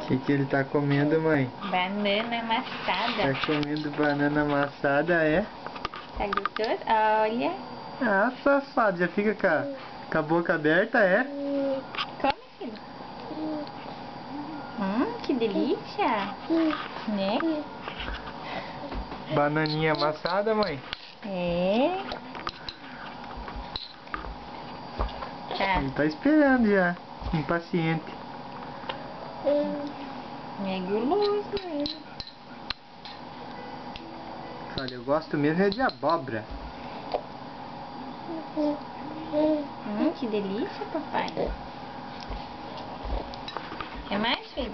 Que ele tá comendo, mãe? Banana amassada. Tá comendo banana amassada, é? Tá gostoso? Olha. Ah, safado, já fica com a boca aberta, é? Come, filho. Que delícia. Né? Bananinha amassada, mãe? É. Tá. Ele tá esperando já, impaciente. É guloso ele. Olha, eu gosto mesmo é de abóbora. Que delícia, papai. Quer mais, filho?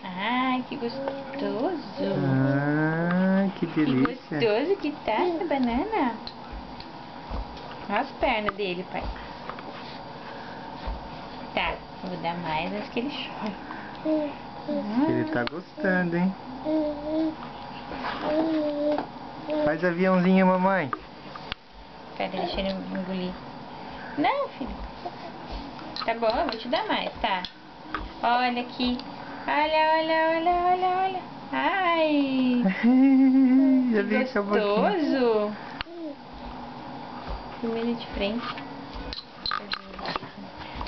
Ai, que gostoso. Ah, que Que delícia. gostoso que tá essa banana. Olha as pernas dele, pai. Tá, vou dar mais antes que ele chore. Ele tá gostando, hein? Faz aviãozinho, mamãe. Pera, deixa ele engolir. Não, filho. Tá bom, eu vou te dar mais, tá? Olha aqui. Olha. Ai, Já que vi que a boquinha. gostoso. Comida de frente.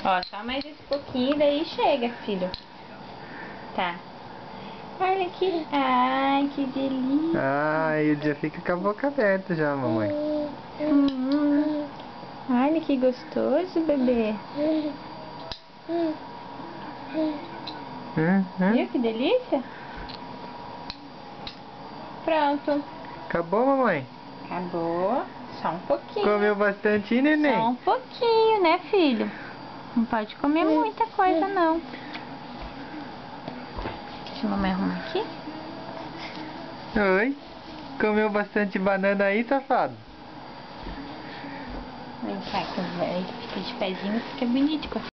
Ó, só mais esse pouquinho, daí chega, filho. Tá. Olha aqui. Ai, que delícia. Ah, ele já fica com a boca aberta já, mamãe. Olha que gostoso, bebê. Viu que delícia? Pronto. Acabou, mamãe? Acabou. Só um pouquinho. Comeu bastante, neném? Só um pouquinho, né, filho? Não pode comer muita coisa, não. Deixa a mamãe arrumar aqui. Oi? Comeu bastante banana aí, safado? Vem cá, que fica de pezinho, fica bonito.